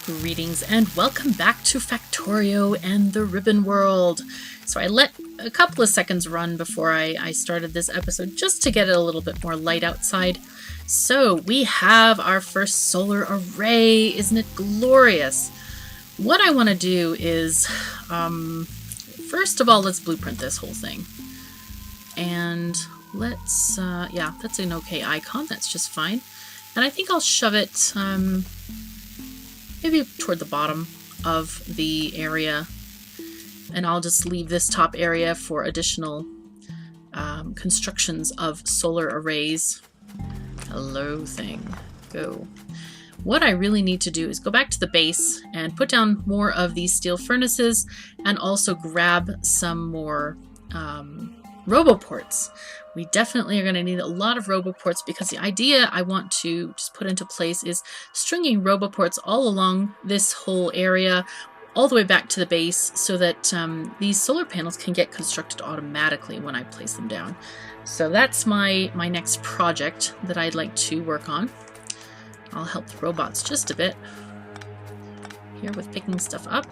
Greetings and welcome back to Factorio and the Ribbon World. So I let a couple of seconds run before I started this episode just to get it a little bit more light outside. So we have our first solar array. Isn't it glorious? What I want to do is, first of all, let's blueprint this whole thing. And let's, yeah, that's an okay icon. That's just fine. And I think I'll shove it, maybe toward the bottom of the area, and I'll just leave this top area for additional constructions of solar arrays. Hello thing, go. What I really need to do is go back to the base and put down more of these steel furnaces and also grab some more Roboports. We definitely are going to need a lot of Roboports because the idea I want to just put into place is stringing Roboports all along this whole area, all the way back to the base, so that these solar panels can get constructed automatically when I place them down. So that's my next project that I'd like to work on. I'll help the robots just a bit here with picking stuff up.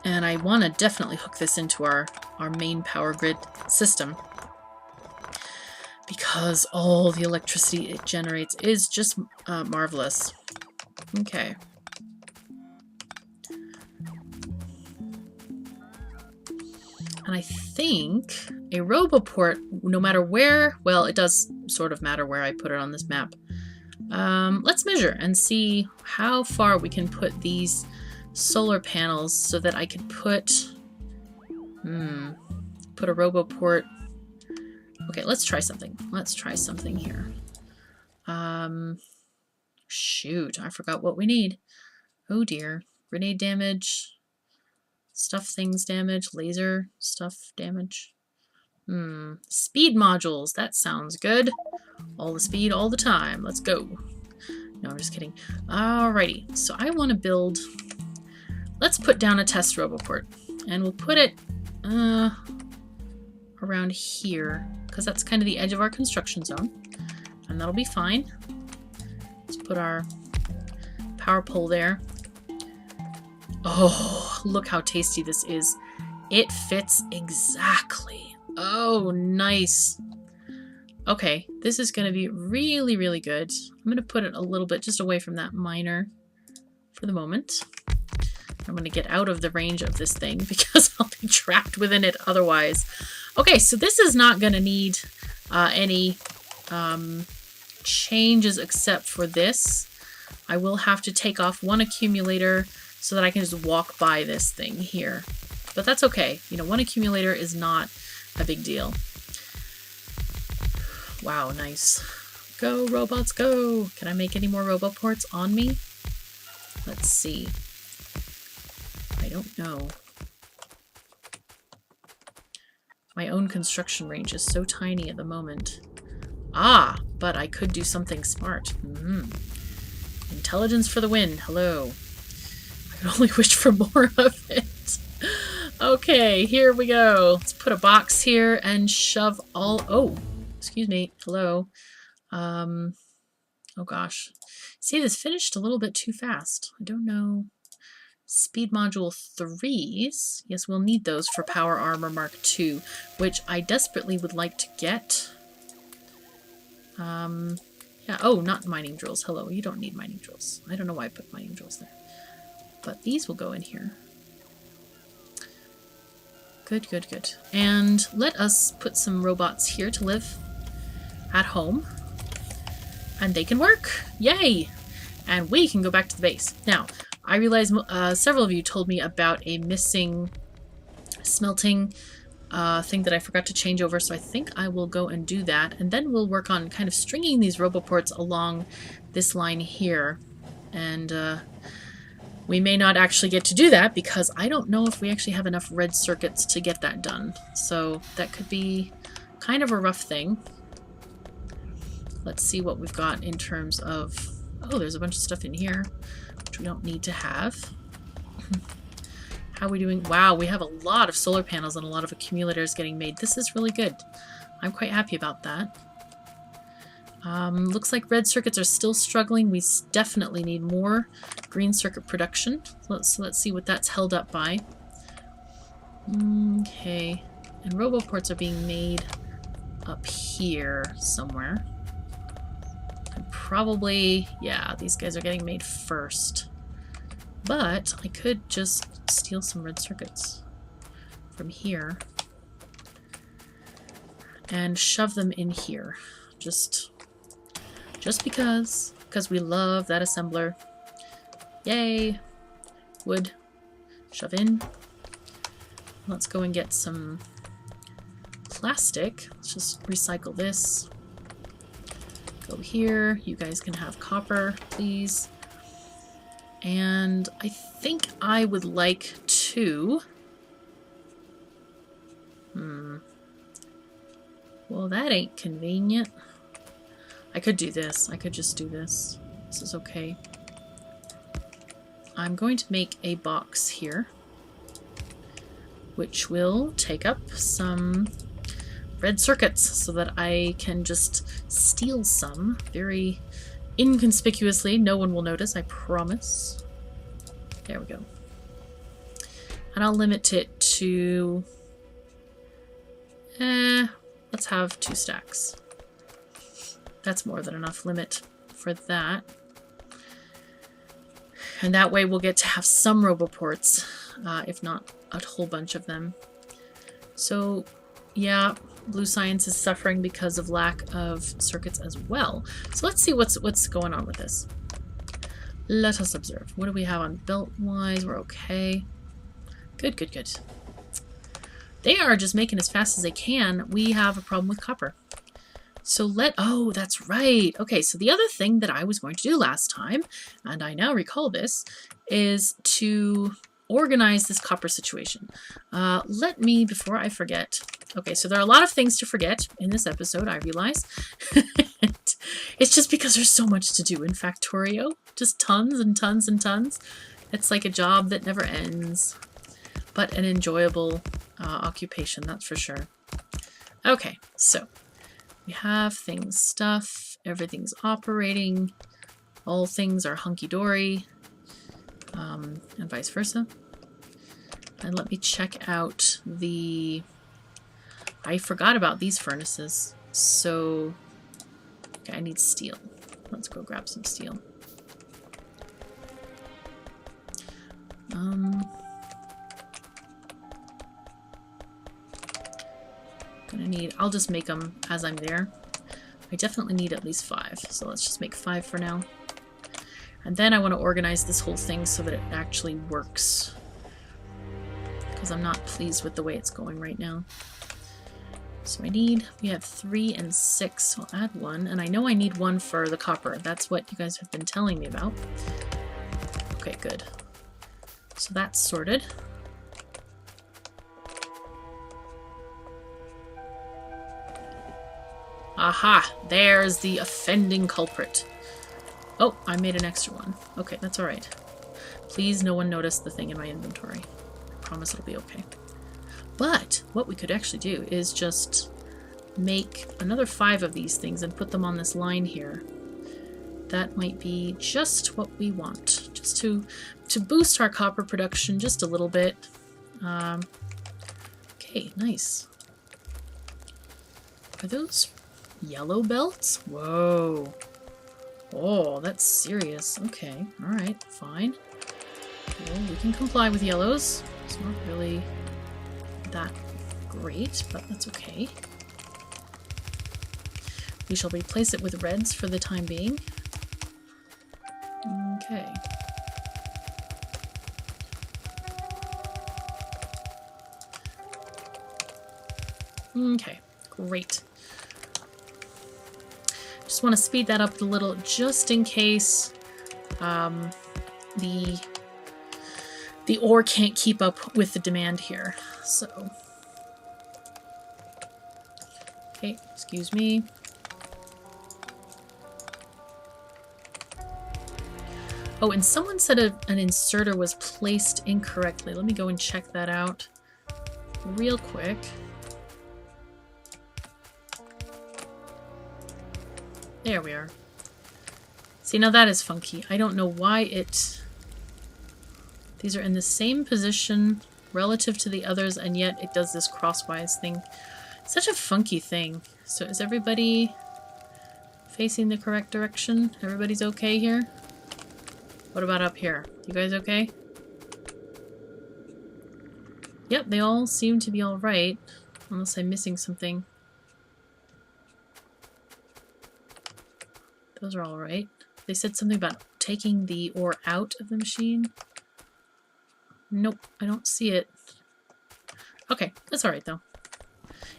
And I want to definitely hook this into our main power grid system, because all the electricity it generates is just marvelous. Okay. And I think a Roboport, no matter where, well, it does sort of matter where I put it on this map. Let's measure and see how far we can put these solar panels so that I could put a Roboport. Okay, let's try something. Let's try something here. Shoot, I forgot what we need. Oh dear. Grenade damage, stuff things damage, laser stuff damage. Speed modules, that sounds good. All the speed all the time. Let's go. No, I'm just kidding. Alrighty, so I want to build. Let's put down a test Roboport, and we'll put it around here, because that's kind of the edge of our construction zone, and that'll be fine. Let's put our power pole there. Oh, look how tasty this is. It fits exactly. Oh, nice. Okay, this is going to be really, really good. I'm going to put it a little bit just away from that miner for the moment. I'm going to get out of the range of this thing because I'll be trapped within it otherwise. Okay, so this is not going to need any changes except for this. I will have to take off one accumulator so that I can just walk by this thing here. But that's okay. You know, one accumulator is not a big deal. Wow, nice. Go, robots, go! Can I make any more Roboports on me? Let's see. I don't know. My own construction range is so tiny at the moment. Ah, but I could do something smart. Intelligence for the win. Hello. I can only wish for more of it. Okay, here we go. Let's put a box here and shove all... Oh, excuse me. Hello. Oh gosh. See, this finished a little bit too fast. I don't know. Speed module 3s. Yes, we'll need those for Power Armor Mark II, which I desperately would like to get. Yeah, oh, not mining drills. Hello, you don't need mining drills. I don't know why I put mining drills there. But these will go in here. Good, good, good. And let us put some robots here to live at home. And they can work. Yay! And we can go back to the base. Now, I realize several of you told me about a missing smelting thing that I forgot to change over, so I think I will go and do that, and then we'll work on kind of stringing these Roboports along this line here. And we may not actually get to do that because I don't know if we actually have enough red circuits to get that done. So that could be kind of a rough thing. Let's see what we've got in terms of... Oh, there's a bunch of stuff in here which we don't need to have. How are we doing? Wow, we have a lot of solar panels and a lot of accumulators getting made. This is really good. I'm quite happy about that. Looks like red circuits are still struggling. We definitely need more green circuit production. Let's see what that's held up by. Okay. And Roboports are being made up here somewhere. And probably, yeah, these guys are getting made first. But I could just steal some red circuits from here and shove them in here. Just because we love that assembler. Yay! Wood. Shove in. Let's go and get some plastic. Let's just recycle this. Go here. You guys can have copper, please. And I think I would like to... Well, that ain't convenient. I could do this. I could just do this. This is okay. I'm going to make a box here, which will take up some red circuits so that I can just steal some very inconspicuously. No one will notice, I promise. There we go. And I'll limit it to... let's have 2 stacks. That's more than enough limit for that. And that way we'll get to have some Roboports, if not a whole bunch of them. So, yeah, Blue Science is suffering because of lack of circuits as well. So let's see what's going on with this. Let us observe. What do we have on belt-wise? We're okay. Good, good, good. They are just making as fast as they can. We have a problem with copper. So oh, that's right. Okay, so the other thing that I was going to do last time, and I now recall this, is to organize this copper situation. Let me, before I forget... Okay, so there are a lot of things to forget in this episode, I realize. It's just because there's so much to do in Factorio. Just tons and tons and tons. It's like a job that never ends. But an enjoyable occupation, that's for sure. Okay, so... We have things, stuff, everything's operating, all things are hunky-dory, and vice versa. And let me check out the... I forgot about these furnaces, so... Okay, I need steel. Let's go grab some steel. Gonna need, I'll just make them as I'm there. I definitely need at least 5, so let's just make 5 for now. And then I want to organize this whole thing so that it actually works, because I'm not pleased with the way it's going right now. So we have 3 and 6, so I'll add 1, and I know I need 1 for the copper. That's what you guys have been telling me about. Okay, good. So that's sorted. Aha! There's the offending culprit. Oh, I made an extra one. Okay, that's alright. Please, no one notice the thing in my inventory. I promise it'll be okay. But, what we could actually do is just make another 5 of these things and put them on this line here. That might be just what we want. Just to boost our copper production just a little bit. Okay, nice. Are those... yellow belts? Whoa. Oh, that's serious. Okay, alright, fine. Well, we can comply with yellows. It's not really that great, but that's okay. We shall replace it with reds for the time being. Okay. Okay, great. Just want to speed that up a little, just in case the ore can't keep up with the demand here. So, okay, excuse me. Oh, and someone said an inserter was placed incorrectly. Let me go and check that out real quick. There we are. See, now that is funky. I don't know why it... These are in the same position relative to the others, and yet it does this crosswise thing. Such a funky thing. So is everybody facing the correct direction? Everybody's okay here? What about up here? You guys okay? Yep, they all seem to be alright. Unless I'm missing something. Those are alright. They said something about taking the ore out of the machine. Nope, I don't see it. Okay, that's alright though.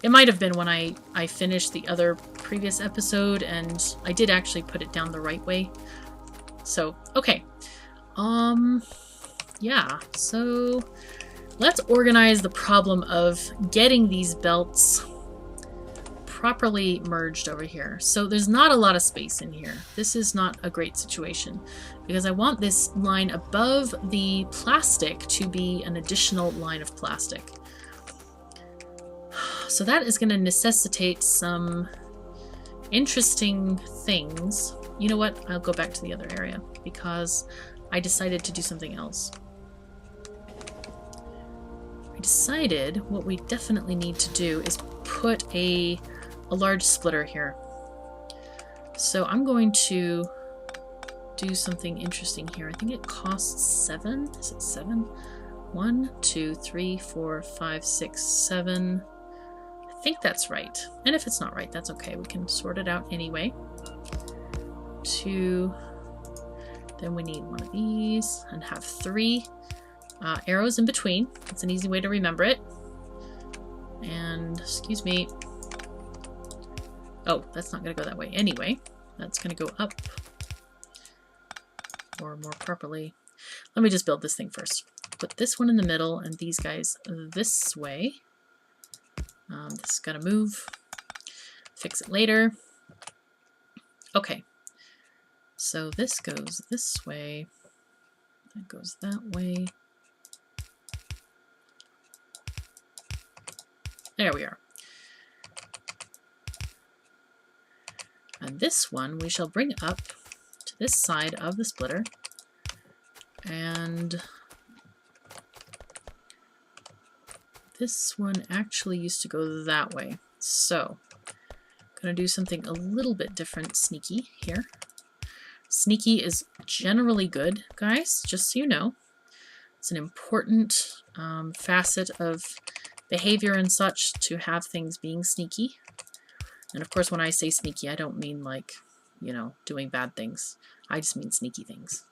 It might have been when I finished the other previous episode, and I did actually put it down the right way. So, okay. Yeah, so let's organize the problem of getting these belts properly merged over here. So there's not a lot of space in here. This is not a great situation because I want this line above the plastic to be an additional line of plastic. So that is going to necessitate some interesting things. You know what? I'll go back to the other area because I decided to do something else. I decided what we definitely need to do is put a large splitter here. So I'm going to do something interesting here. I think it costs 7. Is it 7? 1, 2, 3, 4, 5, 6, 7. I think that's right. And if it's not right, that's okay. We can sort it out anyway. 2. Then we need one of these and have 3 arrows in between. It's an easy way to remember it. And, excuse me. Oh, that's not going to go that way anyway. That's going to go up. Or more properly. Let me just build this thing first. Put this one in the middle and these guys this way. This is going to move. Fix it later. Okay. So this goes this way. That goes that way. There we are. And this one we shall bring up to this side of the splitter. And this one actually used to go that way. So I'm going to do something a little bit different, sneaky here. Sneaky is generally good, guys, just so you know. It's an important facet of behavior and such to have things being sneaky. And of course, when I say sneaky, I don't mean like, you know, doing bad things. I just mean sneaky things.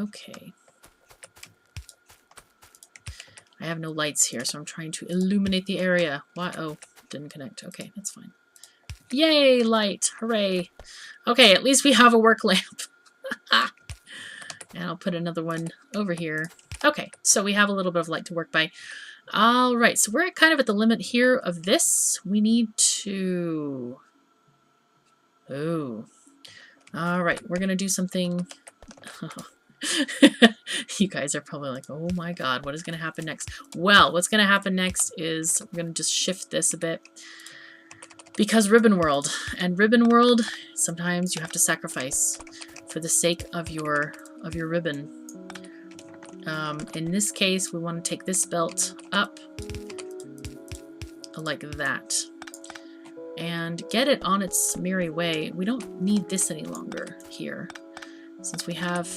Okay. I have no lights here, so I'm trying to illuminate the area. Why? Oh, didn't connect. Okay, that's fine. Yay, light. Hooray. Okay, at least we have a work lamp. And I'll put another one over here. Okay, so we have a little bit of light to work by. All right, so we're kind of at the limit here of this. We need to... Oh. All right, we're going to do something... You guys are probably like, oh my god, what is going to happen next? Well, what's going to happen next is we're going to just shift this a bit. Because Ribbon World. And Ribbon World, sometimes you have to sacrifice for the sake of your ribbon. In this case, we want to take this belt up like that and get it on its merry way. We don't need this any longer here since we have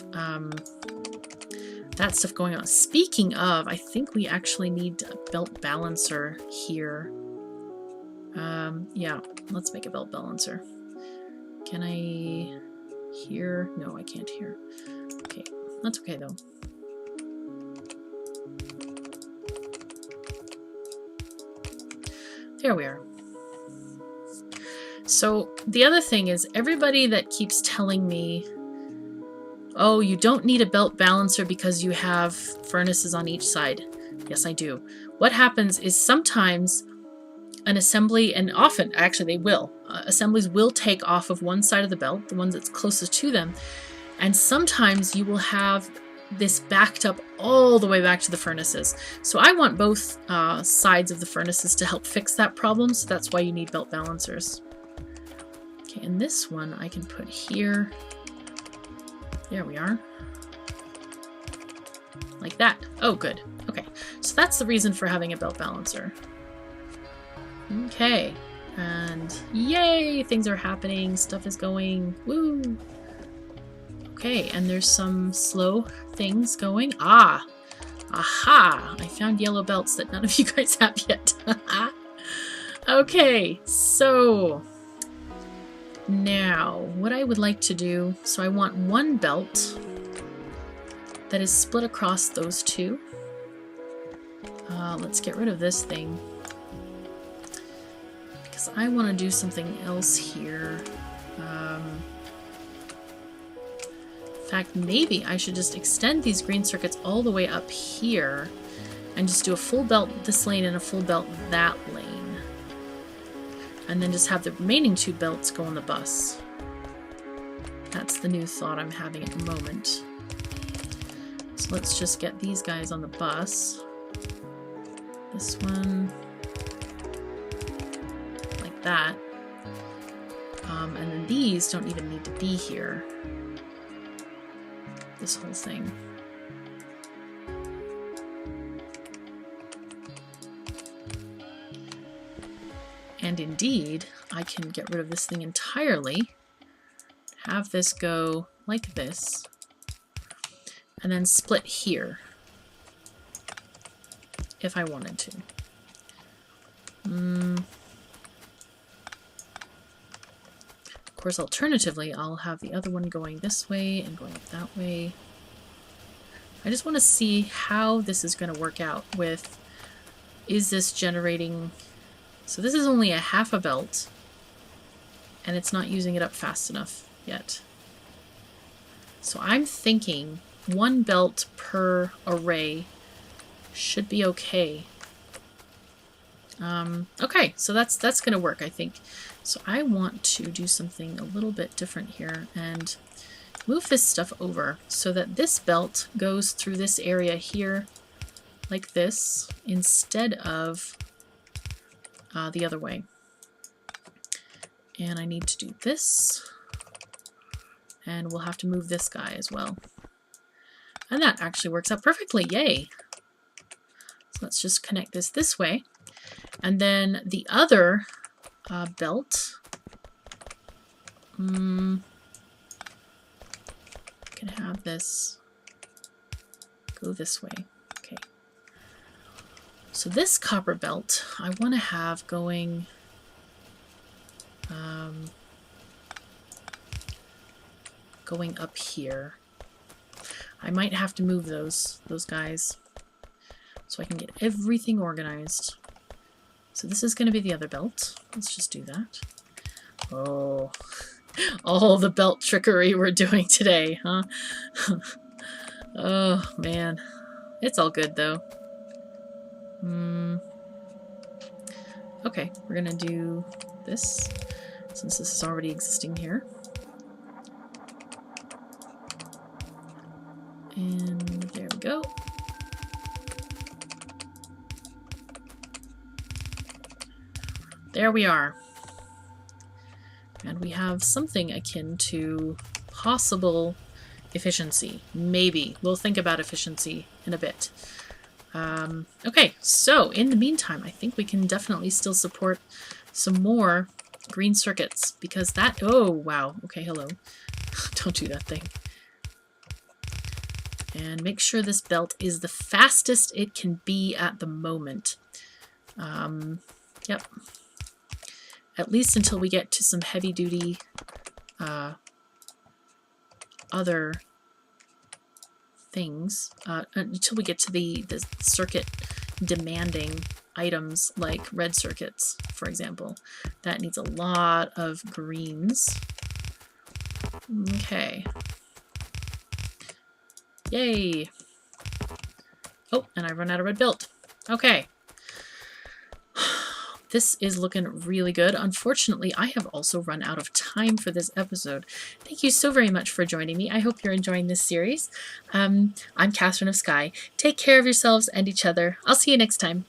that stuff going on. Speaking of, I think we actually need a belt balancer here. Yeah, let's make a belt balancer. Can I hear? No, I can't hear. Okay, that's okay though. There we are. So the other thing is everybody that keeps telling me, oh, you don't need a belt balancer because you have furnaces on each side. Yes, I do. What happens is sometimes an assembly, and often, actually they will, assemblies will take off of one side of the belt, the ones that's closest to them, and sometimes you will have this backed up all the way back to the furnaces. So I want both sides of the furnaces to help fix that problem, so that's why you need belt balancers. Okay, and this one I can put here. There we are. Like that. Oh, good. Okay, so that's the reason for having a belt balancer. Okay, and yay, things are happening, stuff is going. Woo! Okay, and there's some slow things going. Ah! Aha! I found yellow belts that none of you guys have yet. Okay, so now what I would like to do, so I want one belt that is split across those two. Let's get rid of this thing because I want to do something else here. In fact, maybe I should just extend these green circuits all the way up here and just do a full belt this lane and a full belt that lane. And then just have the remaining two belts go on the bus. That's the new thought I'm having at the moment. So let's just get these guys on the bus. This one, like that. And then these don't even need to be here. This whole thing. And indeed, I can get rid of this thing entirely, have this go like this, and then split here if I wanted to. Of course, alternatively, I'll have the other one going this way and going up that way. I just want to see how this is going to work out with, is this generating, so this is only a half a belt, and it's not using it up fast enough yet. So I'm thinking one belt per array should be okay. Okay, so that's going to work, I think. So I want to do something a little bit different here and move this stuff over so that this belt goes through this area here like this instead of the other way. And I need to do this, and we'll have to move this guy as well. And that actually works out perfectly, yay! So let's just connect this way. And then the other belt, can have this go this way. Okay. So this copper belt, I want to have going going up here. I might have to move those guys so I can get everything organized. So this is going to be the other belt. Let's just do that. Oh, all the belt trickery we're doing today, huh? Oh, man. It's all good, though. Okay, we're going to do this, since this is already existing here. And there we go. There we are. And we have something akin to possible efficiency. Maybe. We'll think about efficiency in a bit. Okay, so in the meantime, I think we can definitely still support some more green circuits because that... Oh, wow. Okay, hello. Don't do that thing. And make sure this belt is the fastest it can be at the moment. Yep. At least until we get to some heavy-duty other things. Until we get to the circuit-demanding items like red circuits, for example. That needs a lot of greens. Okay. Yay! Oh, and I run out of red belt. Okay. This is looking really good. Unfortunately, I have also run out of time for this episode. Thank you so very much for joining me. I hope you're enjoying this series. I'm KatherineOfSky. Take care of yourselves and each other. I'll see you next time.